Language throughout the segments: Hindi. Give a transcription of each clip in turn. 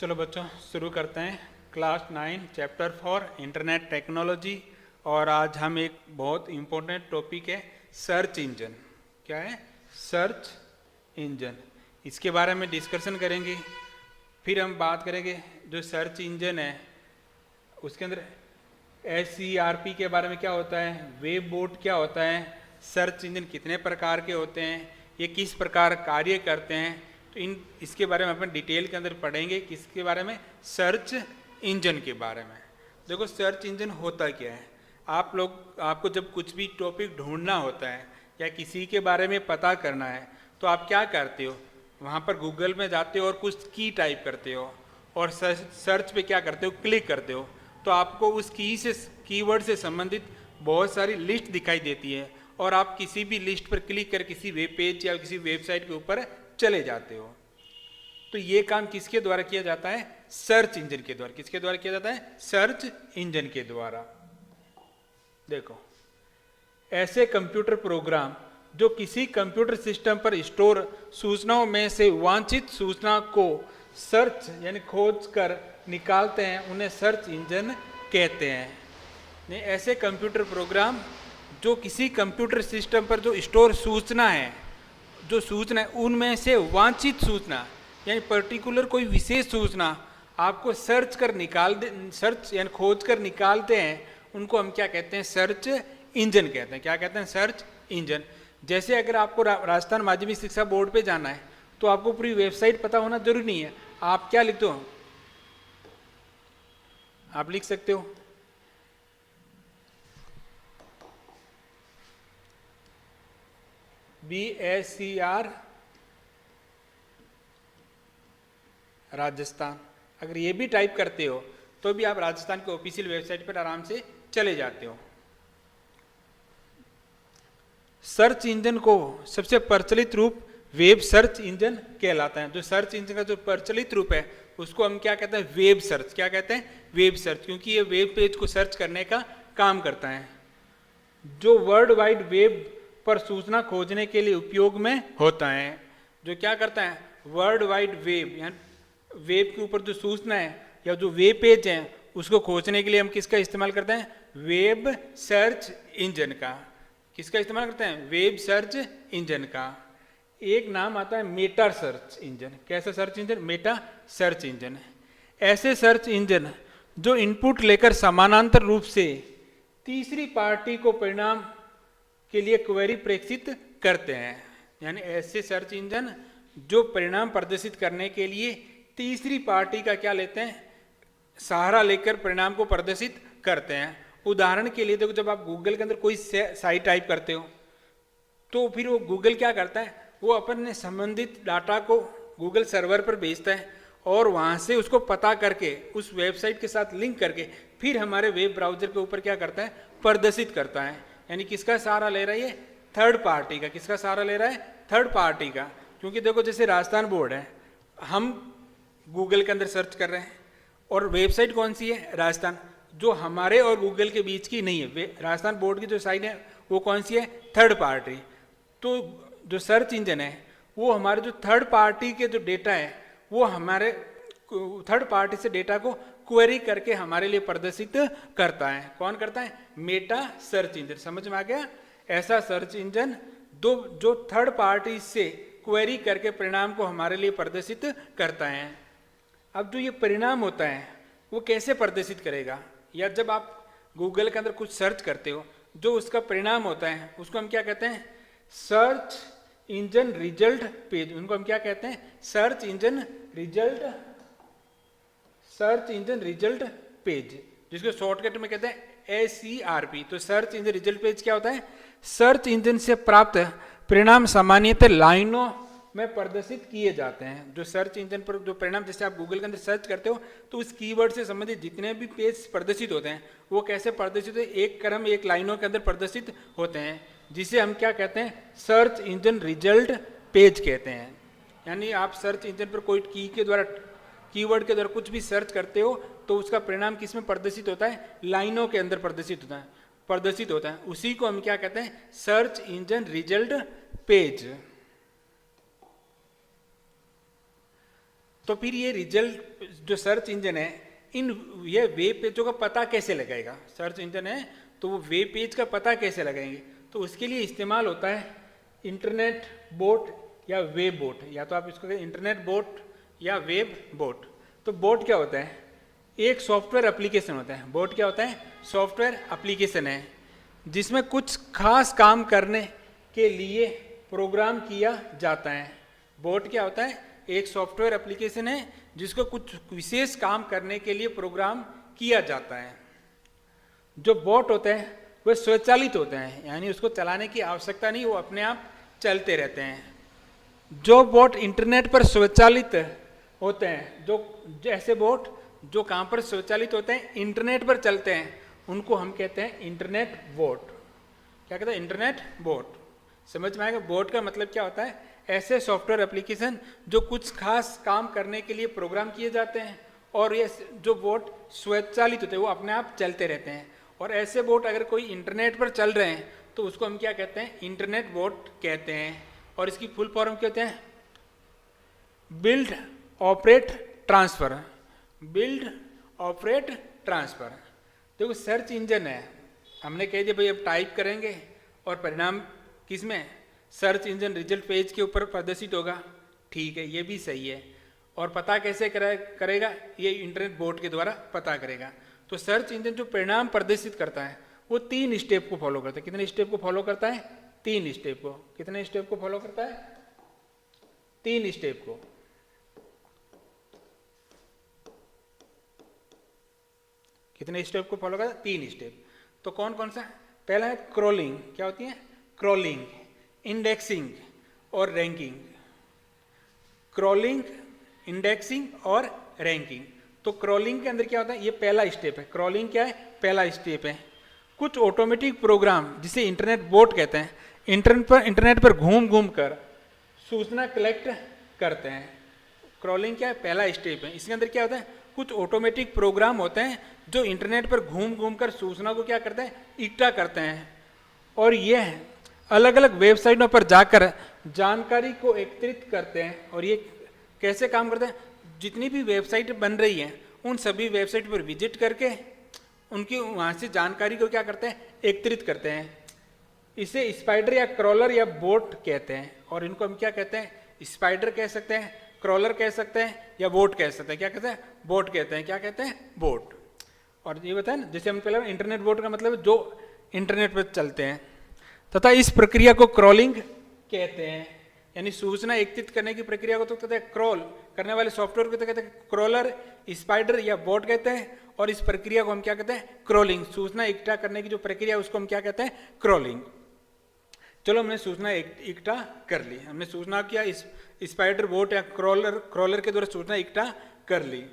चलो बच्चों शुरू करते हैं। Class 9 chapter 4 internet technology. और आज हम एक बहुत इम्पोर्टेंट टॉपिक है सर्च इंजन। क्या है? Search engine. इसके बारे में डिस्कशन करेंगे। फिर हम बात करेंगे जो सर्च इंजन है उसके अंदर SERP के बारे में क्या होता है, वेब बोट क्या होता है, सर्च इंजन कितने प्रकार के होते हैं, ये किस प्रकार कार्य करते हैं। तो इसके बारे में अपन डिटेल के अंदर पढ़ेंगे। किसके बारे में? सर्च इंजन के बारे में। देखो सर्च इंजन होता क्या है। आपको जब कुछ भी टॉपिक ढूंढना होता है या किसी के बारे में पता करना है तो आप क्या करते हो? वहाँ पर गूगल में जाते हो और कुछ की टाइप करते हो और सर्च पे क्या करते हो? क्लिक करते हो। तो आपको उस कीवर्ड से संबंधित बहुत सारी लिस्ट दिखाई देती है और आप किसी भी लिस्ट पर क्लिक कर किसी वेब पेज या किसी वेबसाइट के ऊपर चले जाते हो। तो ये काम किसके द्वारा किया जाता है? सर्च इंजन के द्वारा। किसके द्वारा किया जाता है? सर्च इंजन के द्वारा। देखो, ऐसे कंप्यूटर प्रोग्राम जो किसी कंप्यूटर सिस्टम पर स्टोर सूचनाओं में से वांछित सूचना को सर्च यानी खोज कर निकालते हैं उन्हें सर्च इंजन कहते हैं। नहीं, ऐसे कंप्यूटर प्रोग्राम जो किसी कंप्यूटर सिस्टम पर जो स्टोर सूचना है, जो सूचना है उनमें से वांछित सूचना यानी पर्टिकुलर कोई विशेष सूचना आपको सर्च यानी खोज कर निकालते हैं, उनको हम क्या कहते हैं? सर्च इंजन कहते हैं। क्या कहते हैं? Search engine. जैसे अगर आपको राजस्थान माध्यमिक शिक्षा बोर्ड पे जाना है तो आपको पूरी वेबसाइट पता होना जरूरी नहीं है। आप क्या लिखते हो? आप लिख सकते हो BSCR राजस्थान। अगर ये भी टाइप करते हो तो भी आप राजस्थान के ऑफिशियल वेबसाइट पर आराम से चले जाते हो। सर्च इंजन को सबसे प्रचलित रूप वेब सर्च इंजन कहलाता है। जो सर्च इंजन का जो प्रचलित रूप है उसको हम क्या कहते हैं? Web search. क्या कहते हैं? वेब सर्च, क्योंकि ये वेब पेज को सर्च करने का काम करता है। जो वर्ल्ड वाइड वेब पर सूचना खोजने के लिए उपयोग में होता है। जो क्या करता है? वर्ल्ड वाइड वेब यानी वेब के ऊपर जो सूचना है या जो वेब पेज है उसको खोजने के लिए हम किसका इस्तेमाल करते हैं? वेब सर्च इंजन का। किसका इस्तेमाल करते हैं? वेब सर्च इंजन का। एक नाम आता है मेटा सर्च इंजन। कैसा search engine? Meta search engine. ऐसे सर्च इंजन जो इनपुट लेकर समानांतर रूप से तीसरी पार्टी को परिणाम के लिए क्वेरी प्रेषित करते हैं। यानी ऐसे सर्च इंजन जो परिणाम प्रदर्शित करने के लिए तीसरी पार्टी का क्या लेते हैं? सहारा लेकर परिणाम को प्रदर्शित करते हैं। उदाहरण के लिए देखो, जब आप गूगल के अंदर कोई साइट टाइप करते हो तो फिर वो गूगल क्या करता है? वो अपने संबंधित डाटा को गूगल सर्वर पर भेजता है और वहाँ से उसको पता करके उस वेबसाइट के साथ लिंक करके फिर हमारे वेब ब्राउजर के ऊपर क्या करता है? प्रदर्शित करता है। यानी किसका सहारा ले रहा है? ये थर्ड पार्टी का। किसका सहारा ले रहा है? थर्ड पार्टी का। क्योंकि देखो, जैसे राजस्थान बोर्ड है, हम गूगल के अंदर सर्च कर रहे हैं और वेबसाइट कौन सी है? राजस्थान, जो हमारे और गूगल के बीच की नहीं है। राजस्थान बोर्ड की जो साइट है वो कौन सी है? Third party. तो जो सर्च इंजन है वो हमारे जो थर्ड पार्टी के जो डेटा है वो हमारे थर्ड पार्टी से डेटा को क्वेरी करके हमारे लिए प्रदर्शित करता है। कौन करता है? Meta search engine. समझ में आ गया? ऐसा सर्च इंजन जो थर्ड पार्टी से क्वेरी करके परिणाम को हमारे लिए प्रदर्शित करता है। अब जो ये परिणाम होता है वो कैसे प्रदर्शित करेगा? या जब आप गूगल के अंदर कुछ सर्च करते हो जो उसका परिणाम होता है उसको हम क्या कहते हैं? Search engine result page. उनको हम क्या कहते हैं? सर्च इंजन रिजल्ट पेज, जिसको शॉर्टकट में कहते हैं SERP। तो सर्च इंजन रिजल्ट पेज क्या होता है? सर्च इंजन से प्राप्त परिणाम सामान्यतः लाइनों में प्रदर्शित किए जाते हैं। जो सर्च इंजन पर जो परिणाम, जैसे आप गूगल के अंदर सर्च करते हो तो उस कीवर्ड से संबंधित जितने भी पेज प्रदर्शित होते हैं वो कैसे प्रदर्शित होते हैं? एक क्रम, एक लाइनों के अंदर प्रदर्शित होते हैं, जिसे हम क्या कहते हैं? सर्च इंजन रिजल्ट पेज कहते हैं। यानी आप सर्च इंजन पर कोई कीवर्ड के द्वारा कुछ भी सर्च करते हो तो उसका परिणाम किस में प्रदर्शित होता है? लाइनों के अंदर प्रदर्शित होता है। उसी को हम क्या कहते हैं? Search engine result page. तो फिर ये रिजल्ट जो सर्च इंजन है इन ये वेब पेजों का पता कैसे लगाएगा? सर्च इंजन है तो वो वेब पेज का पता कैसे लगाएंगे? तो उसके लिए इस्तेमाल होता है इंटरनेट बोट या वेब बोट, या तो आप इसको कहें इंटरनेट बोट या वेब बोट। तो बोट क्या होता है? एक सॉफ्टवेयर एप्लीकेशन होता है। बोट क्या होता है? सॉफ्टवेयर एप्लीकेशन है जिसमें कुछ खास काम करने के लिए प्रोग्राम किया जाता है। बोट क्या होता है? एक सॉफ्टवेयर एप्लीकेशन है जिसको कुछ विशेष काम करने के लिए प्रोग्राम किया जाता है। जो बोट होते हैं वे स्वचालित होते हैं, यानी उसको चलाने की आवश्यकता नहीं, वो अपने आप चलते रहते हैं। जो बोट इंटरनेट पर स्वचालित होते हैं, जो ऐसे बोट जो कहाँ पर स्वचालित होते हैं, इंटरनेट पर चलते हैं, उनको हम कहते हैं इंटरनेट बोट। क्या कहते हैं? Internet boat. समझ में आएगा? बोट का मतलब क्या होता है? ऐसे सॉफ्टवेयर एप्लीकेशन जो कुछ खास काम करने के लिए प्रोग्राम किए जाते हैं, और ये जो बोट स्वचालित होते हैं वो अपने आप चलते रहते हैं। और ऐसे बोट अगर कोई इंटरनेट पर चल रहे हैं तो उसको हम क्या कहते हैं? इंटरनेट बोट कहते हैं। और इसकी फुल फॉर्म कहते हैं build operate transfer. Build operate transfer. देखो सर्च इंजन है, हमने कह दिया भाई अब टाइप करेंगे और परिणाम किसमें? सर्च इंजन रिजल्ट पेज के ऊपर प्रदर्शित होगा। ठीक है, ये भी सही है। और पता कैसे करेगा? ये इंटरनेट बोट के द्वारा पता करेगा। तो सर्च इंजन जो परिणाम प्रदर्शित करता है वो 3 स्टेप को फॉलो करता है। कितने स्टेप को फॉलो करता है? 3 स्टेप को। कितने स्टेप को फॉलो करता है? 3 स्टेप को। कितने स्टेप को फॉलो करता है? 3 स्टेप। तो कौन कौन सा? पहला है क्रॉलिंग। क्या होती है? क्रॉलिंग, इंडेक्सिंग और रैंकिंग। क्रॉलिंग, इंडेक्सिंग और रैंकिंग। तो क्रॉलिंग के अंदर क्या होता है? ये पहला स्टेप है। क्रॉलिंग क्या है? पहला स्टेप है। कुछ ऑटोमेटिक प्रोग्राम जिसे इंटरनेट बोट कहते हैं, इंटरनेट पर घूम घूम कर सूचना कलेक्ट करते हैं। क्रॉलिंग क्या है? पहला स्टेप है। इसके अंदर क्या होता है? कुछ ऑटोमेटिक प्रोग्राम होते हैं जो इंटरनेट पर घूम घूम कर सूचना को क्या करते हैं? इकट्ठा करते हैं, और यह अलग अलग वेबसाइटों पर जाकर जानकारी को एकत्रित करते हैं। और ये कैसे काम करते हैं? जितनी भी वेबसाइट बन रही हैं उन सभी वेबसाइट पर विजिट करके उनकी वहाँ से जानकारी को क्या करते हैं? एकत्रित करते हैं। इसे स्पाइडर या क्रॉलर या बोट कहते हैं। और इनको हम क्या कहते हैं? स्पाइडर कह सकते हैं, क्रॉलर कह सकते हैं, या बोट कह सकते हैं। क्या कहते हैं? बोट कहते हैं। क्या कहते हैं? बोट। और ये बताए ना, जैसे हम पहले इंटरनेट बोट का मतलब जो इंटरनेट पर चलते हैं, तथा इस प्रक्रिया को क्रॉलिंग कहते हैं। यानी सूचना एकत्रित करने की प्रक्रिया को तो कहते हैं क्रॉल करने वाले सॉफ्टवेयर को तो कहते हैं क्रॉलर, स्पाइडर या बोट कहते हैं। और इस प्रक्रिया को हम क्या कहते हैं? क्रॉलिंग। सूचना इकट्ठा करने की जो प्रक्रिया उसको हम क्या कहते हैं? क्रॉलिंग। चलो हमने सूचना इकट्ठा कर ली, हमने सूचना क्या स्पाइडर, बोट या क्रॉलर के द्वारा सूचना इकट्ठा कर ली।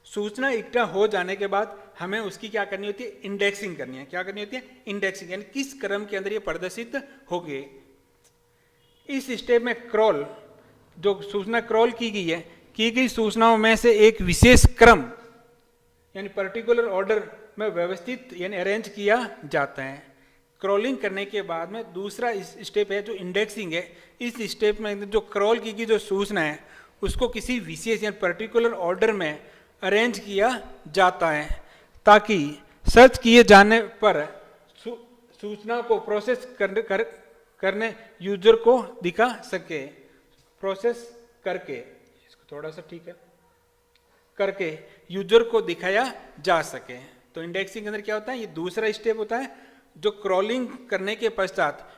सूचना इकट्ठा हो जाने के बाद हमें उसकी क्या करनी होती है? इंडेक्सिंग करनी है। क्या करनी होती है? इंडेक्सिंग, यानी किस क्रम के अंदर ये प्रदर्शित होगी। इस स्टेप में क्रॉल, जो सूचना क्रॉल की गई है, की गई सूचनाओं में से एक विशेष क्रम यानी पर्टिकुलर ऑर्डर में व्यवस्थित यानी अरेंज किया जाता है। क्रॉलिंग करने के बाद में दूसरा स्टेप है जो इंडेक्सिंग है। इस स्टेप में जो क्रॉल की गई जो सूचना है उसको किसी विशेष यानी पर्टिकुलर ऑर्डर में अरेंज किया जाता है, ताकि सर्च किए जाने पर सूचना को प्रोसेस करने यूजर को दिखा सके। प्रोसेस करके, इसको थोड़ा सा ठीक है, करके यूजर को दिखाया जा सके। तो इंडेक्सिंग के अंदर क्या होता है? ये दूसरा स्टेप होता है जो क्रॉलिंग करने के पश्चात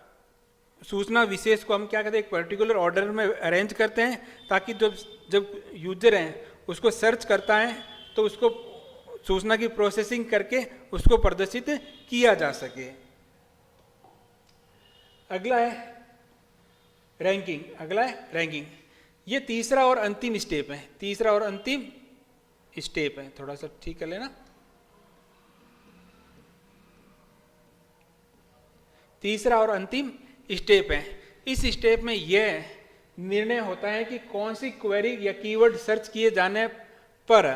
सूचना विशेष को हम क्या कहते हैं? एक पर्टिकुलर ऑर्डर में अरेंज करते हैं, ताकि जब यूजर हैं उसको सर्च करता है तो उसको सूचना की प्रोसेसिंग करके उसको प्रदर्शित किया जा सके। अगला है रैंकिंग। अगला है रैंकिंग। ये तीसरा और अंतिम स्टेप है। तीसरा और अंतिम स्टेप है, थोड़ा सा ठीक कर लेना। तीसरा और अंतिम स्टेप है। इस स्टेप में यह निर्णय होता है कि कौन सी क्वेरी या कीवर्ड सर्च किए जाने पर,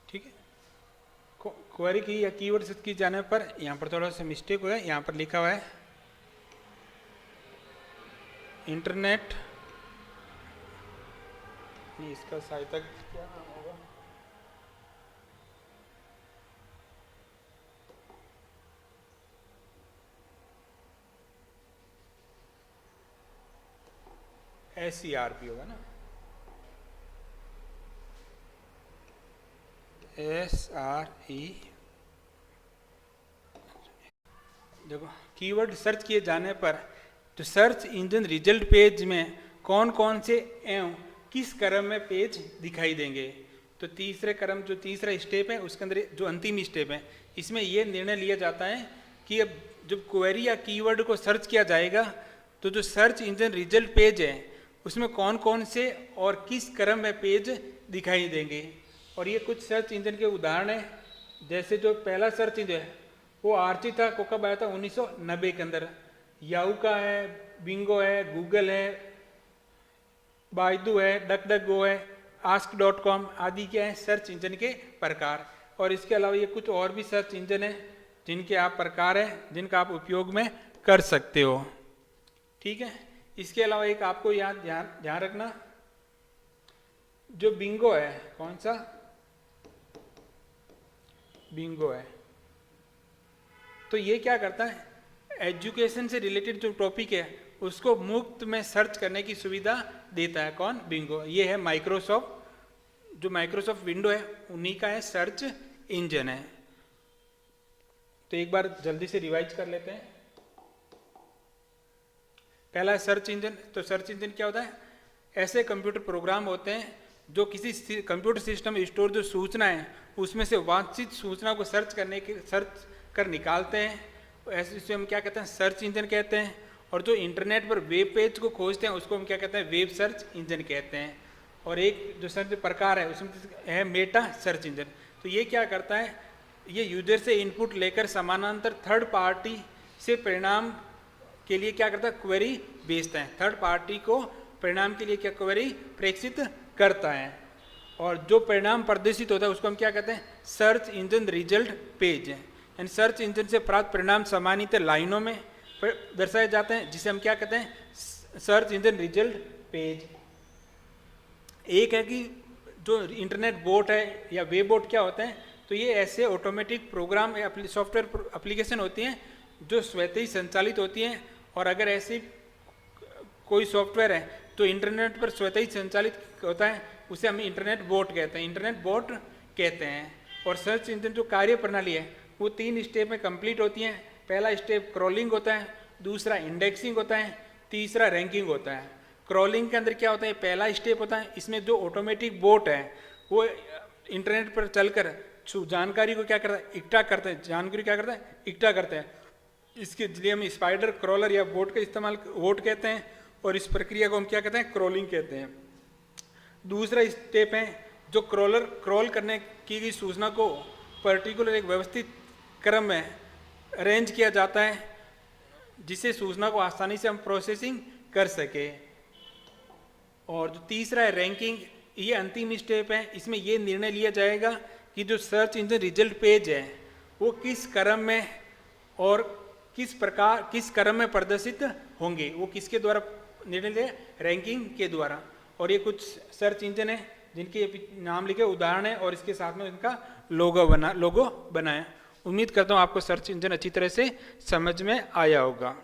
ठीक है, क्वेरी की या कीवर्ड सर्च किए जाने पर, यहां पर थोड़ा सा मिस्टेक हुआ है, यहां पर लिखा हुआ है इंटरनेट नहीं, इसका सहायता क्या नाम होगा? SERP होगा ना, SRE। देखो, कीवर्ड सर्च किए जाने पर तो सर्च इंजन रिजल्ट पेज में कौन कौन से एवं किस क्रम में पेज दिखाई देंगे। तो तीसरे क्रम, जो तीसरा स्टेप है उसके अंदर जो अंतिम स्टेप है, इसमें यह निर्णय लिया जाता है कि अब जब क्वेरी या कीवर्ड को सर्च किया जाएगा तो जो सर्च इंजन रिजल्ट पेज है उसमें कौन कौन से और किस क्रम में पेज दिखाई देंगे। और ये कुछ सर्च इंजन के उदाहरण हैं। जैसे जो पहला सर्च इंजन है वो आर्ची था, को कब आया था? 1990 के अंदर। याहू का है, बिंगो है, गूगल है, बाइडू है, डक डक गो है, ask.com आदि क्या है सर्च इंजन के प्रकार। और इसके अलावा ये कुछ और भी सर्च इंजन है जिनके आप प्रकार हैं, जिनका आप उपयोग में कर सकते हो। ठीक है, इसके अलावा एक आपको ध्यान रखना, जो बिंगो है, कौन सा? बिंगो है, तो ये क्या करता है, एजुकेशन से रिलेटेड जो टॉपिक है उसको मुफ्त में सर्च करने की सुविधा देता है। कौन? बिंगो। ये है माइक्रोसॉफ्ट, जो माइक्रोसॉफ्ट विंडो है उन्हीं का है सर्च इंजन है। तो एक बार जल्दी से रिवाइज कर लेते हैं। पहला है सर्च इंजन। तो सर्च इंजन क्या होता है? ऐसे कंप्यूटर प्रोग्राम होते हैं जो किसी कंप्यूटर सिस्टम में स्टोर जो सूचना है उसमें से वांछित सूचना को सर्च कर निकालते हैं। ऐसे इसे हम क्या कहते हैं? सर्च इंजन कहते हैं। और जो इंटरनेट पर वेब पेज को खोजते हैं उसको हम क्या कहते हैं? वेब सर्च इंजन कहते हैं। और एक जो सर्च प्रकार है उसमें है मेटा सर्च इंजन। तो ये क्या करता है? ये यूजर से इनपुट लेकर समानांतर थर्ड पार्टी से परिणाम के लिए क्या करता है? क्वेरी भेजता है। थर्ड पार्टी को परिणाम के लिए क्या क्वेरी प्रेषित करता है। और जो परिणाम प्रदर्शित होता है उसको हम क्या कहते हैं? Search engine result page. यानी सर्च इंजन से प्राप्त परिणाम सामान्यतः लाइनों में दर्शाए जाते हैं, जिसे हम क्या कहते हैं? Search engine result page. एक है कि जो इंटरनेट बोट है या वेब बोट क्या होते हैं? तो ये ऐसे ऑटोमेटिक प्रोग्राम या सॉफ्टवेयर एप्लीकेशन होती हैं जो स्वतः ही संचालित होती हैं। और अगर ऐसी कोई सॉफ्टवेयर है तो इंटरनेट पर स्वतः ही संचालित होता है, उसे हम इंटरनेट बोट कहते हैं, इंटरनेट बोट कहते हैं। और सर्च इंजन जो कार्य प्रणाली है वो 3 स्टेप में कंप्लीट होती हैं। पहला स्टेप क्रॉलिंग होता है, दूसरा इंडेक्सिंग होता है, तीसरा रैंकिंग होता है। क्रॉलिंग के अंदर क्या होता है? पहला स्टेप होता है, इसमें जो ऑटोमेटिक बोट है वो इंटरनेट पर चलकर जानकारी को क्या करता है? इकट्ठा करता है। जानकारी क्या करता है? इकट्ठा करता है। इसके लिए हम स्पाइडर क्रॉलर या बोट का इस्तेमाल बोट कहते हैं। और इस प्रक्रिया को हम क्या कहते हैं? क्रॉलिंग कहते हैं। दूसरा स्टेप है जो क्रॉल करने की गई सूचना को पर्टिकुलर एक व्यवस्थित क्रम में अरेंज किया जाता है, जिससे सूचना को आसानी से हम प्रोसेसिंग कर सके। और जो तीसरा है रैंकिंग, ये अंतिम स्टेप है। इसमें ये निर्णय लिया जाएगा कि जो सर्च इंजन रिजल्ट पेज है वो किस क्रम में और किस क्रम में प्रदर्शित होंगे। वो किसके द्वारा निर्णय लिया? रैंकिंग के द्वारा। और ये कुछ सर्च इंजन है जिनके नाम लिखे, उदाहरण है, और इसके साथ में इनका लोगो बनाया। उम्मीद करता हूँ आपको सर्च इंजन अच्छी तरह से समझ में आया होगा।